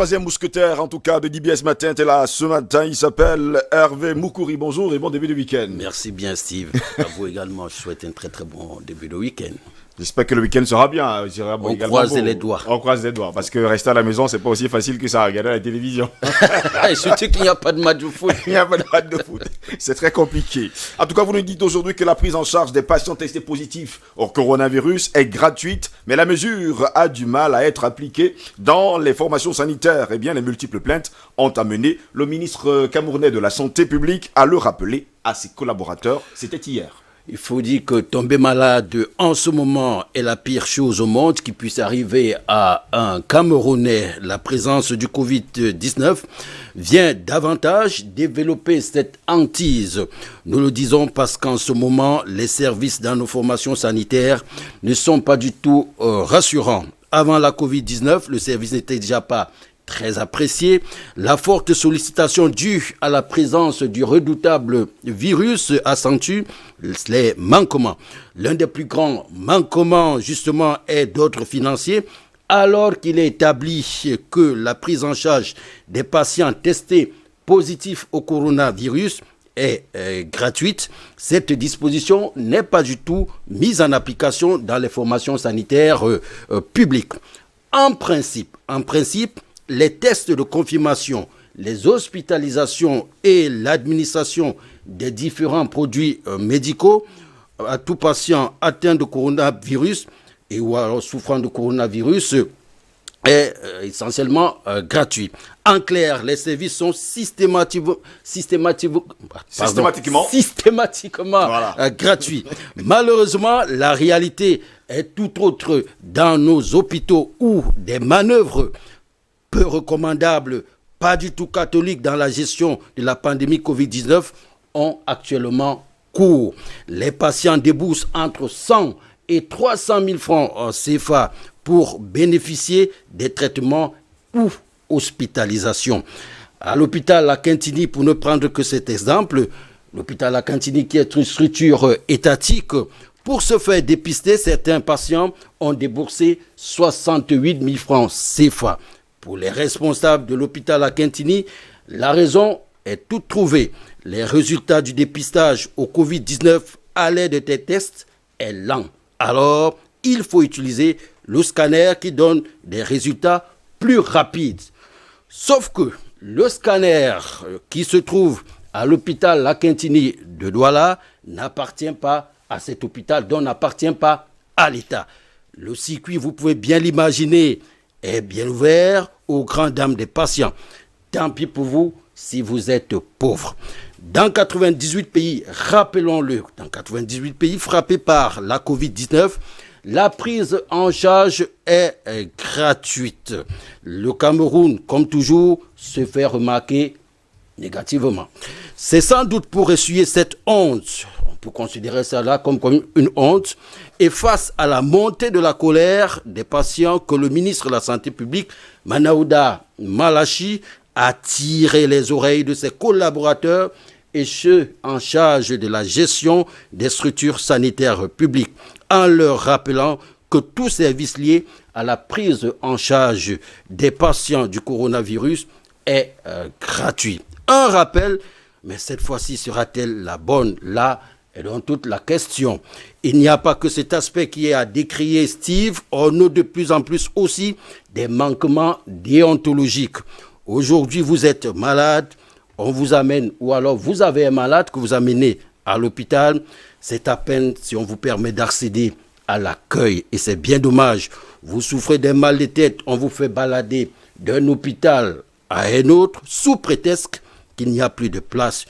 troisième mousquetaire, en tout cas, de DBS Matin, est là ce matin. Il s'appelle Hervé Moukouri. Bonjour et bon début de week-end. Merci bien, Steve. À vous également, je souhaite un très très bon début de week-end. J'espère que le week-end sera bien. On croise les doigts. On croise les doigts, parce que rester à la maison, c'est pas aussi facile que ça, regarder la télévision. Et surtout qu'il n'y a pas de match de foot. Il n'y a pas de match de foot. C'est très compliqué. En tout cas, vous nous dites aujourd'hui que la prise en charge des patients testés positifs au coronavirus est gratuite, mais la mesure a du mal à être appliquée dans les formations sanitaires. Eh bien, les multiples plaintes ont amené le ministre camerounais de la Santé publique à le rappeler à ses collaborateurs. C'était hier. Il faut dire que tomber malade en ce moment est la pire chose au monde qui puisse arriver à un Camerounais. La présence du Covid-19 vient davantage développer cette hantise. Nous le disons parce qu'en ce moment, les services dans nos formations sanitaires ne sont pas du tout rassurants. Avant la Covid-19, le service n'était déjà pas très apprécié. La forte sollicitation due à la présence du redoutable virus accentue les manquements. L'un des plus grands manquements, justement, est d'ordre financier. Alors qu'il est établi que la prise en charge des patients testés positifs au coronavirus est gratuite, cette disposition n'est pas du tout mise en application dans les formations sanitaires publiques. En principe, les tests de confirmation, les hospitalisations et l'administration des différents produits médicaux à tout patient atteint de coronavirus et ou alors souffrant de coronavirus est essentiellement gratuit. En clair, les services sont systématiquement gratuits. Malheureusement, la réalité est tout autre dans nos hôpitaux où des manœuvres peu recommandables, pas du tout catholiques dans la gestion de la pandémie Covid-19 ont actuellement cours. Les patients déboursent entre 100 et 300 000 francs en CFA pour bénéficier des traitements ou hospitalisations. À l'hôpital La Quintini, pour ne prendre que cet exemple, l'hôpital La Quintini qui est une structure étatique, pour se faire dépister, certains patients ont déboursé 68 000 francs CFA. Pour les responsables de l'hôpital La Quintini, la raison est toute trouvée. Les résultats du dépistage au Covid-19 à l'aide des tests est lent. Alors, il faut utiliser le scanner qui donne des résultats plus rapides. Sauf que le scanner qui se trouve à l'hôpital La Quintini de Douala n'appartient pas à cet hôpital, donc n'appartient pas à l'État. Le circuit, vous pouvez bien l'imaginer, est bien ouvert aux grandes dames des patients. Tant pis pour vous si vous êtes pauvre. Dans 98 pays, rappelons-le, dans 98 pays frappés par la Covid-19, la prise en charge est gratuite. Le Cameroun, comme toujours, se fait remarquer négativement. C'est sans doute pour essuyer cette honte, on peut considérer cela comme une honte, et face à la montée de la colère des patients que le ministre de la Santé publique, Manaouda Malachi, a tiré les oreilles de ses collaborateurs et ceux en charge de la gestion des structures sanitaires publiques, en leur rappelant que tout service lié à la prise en charge des patients du coronavirus est gratuit. Un rappel, mais cette fois-ci sera-t-elle la bonne? Là est donc toute la question. Il n'y a pas que cet aspect qui est à décrier, Steve. On note de plus en plus aussi des manquements déontologiques. Aujourd'hui, vous êtes malade, on vous amène, ou alors vous avez un malade que vous amenez à l'hôpital. C'est à peine si on vous permet d'accéder à l'accueil. Et c'est bien dommage. Vous souffrez d'un mal de tête, on vous fait balader d'un hôpital à un autre, sous prétexte qu'il n'y a plus de place.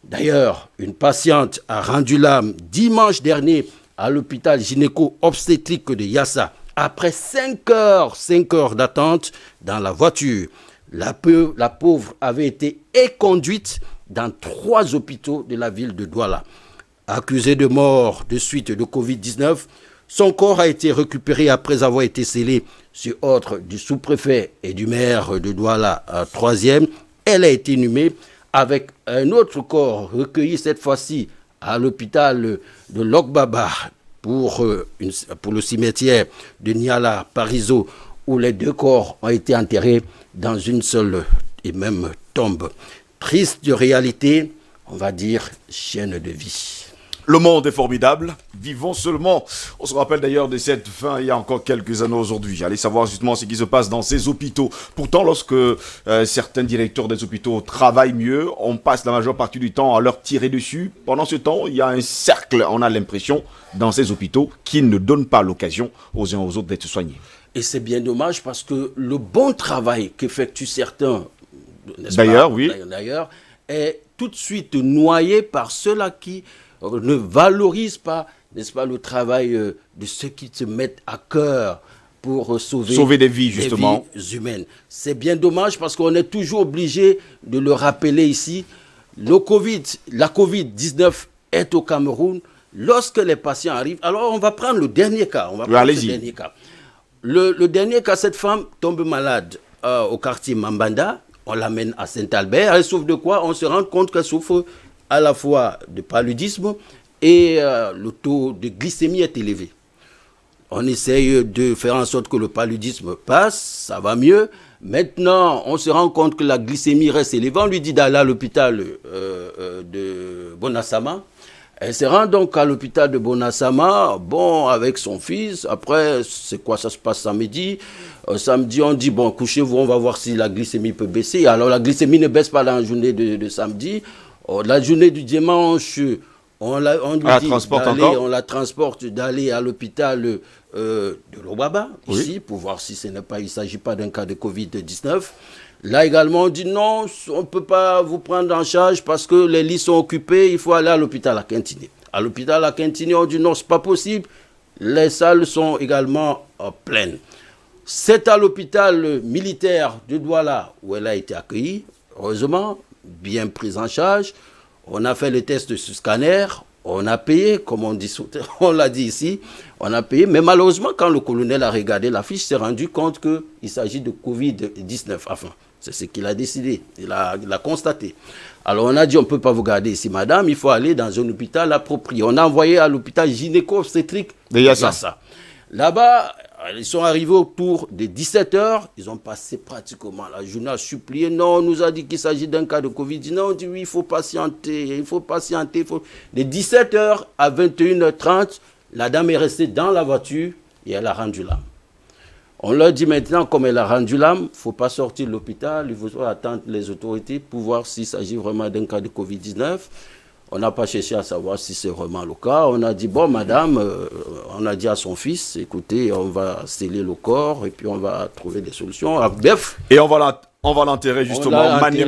D'ailleurs, une patiente a rendu l'âme dimanche dernier à l'hôpital gynéco-obstétrique de Yassa. Après 5 heures d'attente dans la voiture, la pauvre avait été éconduite dans 3 hôpitaux de la ville de Douala. Accusée de mort de suite de Covid-19, son corps a été récupéré après avoir été scellé sur ordre du sous-préfet et du maire de Douala, 3e. Elle a été inhumée avec un autre corps recueilli cette fois-ci à l'hôpital de Lokbaba pour le cimetière de Niala Parizo où les 2 corps ont été enterrés dans une seule et même tombe. Triste réalité, on va dire chienne de vie. Le monde est formidable, vivons seulement. On se rappelle d'ailleurs de cette fin il y a encore quelques années aujourd'hui. Allez savoir justement ce qui se passe dans ces hôpitaux. Pourtant, lorsque certains directeurs des hôpitaux travaillent mieux, on passe la majeure partie du temps à leur tirer dessus. Pendant ce temps, il y a un cercle, on a l'impression, dans ces hôpitaux qui ne donne pas l'occasion aux uns aux autres d'être soignés. Et c'est bien dommage parce que le bon travail qu'effectuent certains, d'ailleurs, oui, est tout de suite noyé par ceux-là qui ne valorisent pas, n'est-ce pas, le travail de ceux qui se mettent à cœur pour sauver des vies, justement. Des vies humaines. C'est bien dommage parce qu'on est toujours obligé de le rappeler ici. La Covid-19 est au Cameroun. Lorsque les patients arrivent, alors on va prendre le dernier cas. Le dernier cas, cette femme tombe malade au quartier Mambanda. On l'amène à Saint-Albert. Elle souffre de quoi? On se rend compte qu'elle souffre à la fois de paludisme et le taux de glycémie est élevé. On essaye de faire en sorte que le paludisme passe, ça va mieux. Maintenant, on se rend compte que la glycémie reste élevée. On lui dit d'aller à l'hôpital de Bonassama. Elle se rend donc à l'hôpital de Bonassama, avec son fils. Après, c'est quoi, ça se passe samedi. Samedi, on dit, couchez-vous, on va voir si la glycémie peut baisser. Alors, la glycémie ne baisse pas dans la journée de samedi. La journée du dimanche, on la transporte d'aller à l'hôpital de Lobaba, ici, pour voir si il ne s'agit pas d'un cas de Covid-19. Là également, on dit non, on ne peut pas vous prendre en charge parce que les lits sont occupés, il faut aller à l'hôpital à Quintiné. À l'hôpital à Quintiné, on dit non, ce n'est pas possible, les salles sont également pleines. C'est à l'hôpital militaire de Douala où elle a été accueillie, heureusement, bien prise en charge. On a fait le test sur scanner, on a payé, comme on l'a dit ici, on a payé. Mais malheureusement, quand le colonel a regardé la fiche, il s'est rendu compte qu'il s'agit de Covid-19. Enfin, c'est ce qu'il a décidé, il a constaté. Alors on a dit, on ne peut pas vous garder ici, madame, il faut aller dans un hôpital approprié. On a envoyé à l'hôpital gynéco-obstétrique de Yassa. Là-bas, ils sont arrivés autour de 17h. Ils ont passé pratiquement la journée à supplier. Non, on nous a dit qu'il s'agit d'un cas de Covid-19. On dit oui, il faut patienter. De 17h à 21h30, la dame est restée dans la voiture et elle a rendu l'âme. On leur dit maintenant, comme elle a rendu l'âme, il ne faut pas sortir de l'hôpital. Il faut attendre les autorités pour voir s'il s'agit vraiment d'un cas de Covid-19. On n'a pas cherché à savoir si c'est vraiment le cas. On a dit, madame, on a dit à son fils, écoutez, on va sceller le corps et puis on va trouver des solutions. Bref. Et on va l'enterrer justement, Mani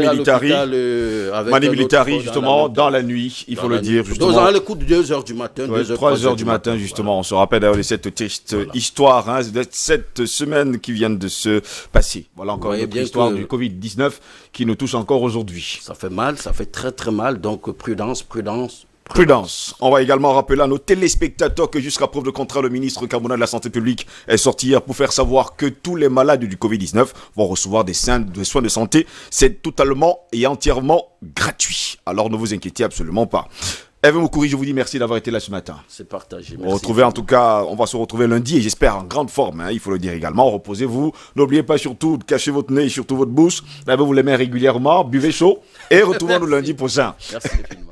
Militari, justement, dans la nuit, il faut le dire. Justement. Dans le coup de 2h du matin. 3h du matin, justement. Voilà. On se rappelle d'ailleurs de cette triste histoire, de cette semaine qui vient de se passer. Voilà encore une autre histoire du Covid-19 qui nous touche encore aujourd'hui. Ça fait mal, ça fait très très mal. Donc prudence. On va également rappeler à nos téléspectateurs que jusqu'à preuve de contraire, le ministre camerounais de la Santé publique est sorti hier pour faire savoir que tous les malades du Covid-19 vont recevoir des soins de santé. C'est totalement et entièrement gratuit. Alors ne vous inquiétez absolument pas. Eve Moukouri, je vous dis merci d'avoir été là ce matin. C'est partagé. On va se retrouver lundi et j'espère en grande forme, il faut le dire également. Reposez-vous. N'oubliez pas surtout de cacher votre nez et surtout votre bouche. Lavez-vous les mains régulièrement, buvez chaud et retrouvons-nous lundi prochain. Merci infiniment.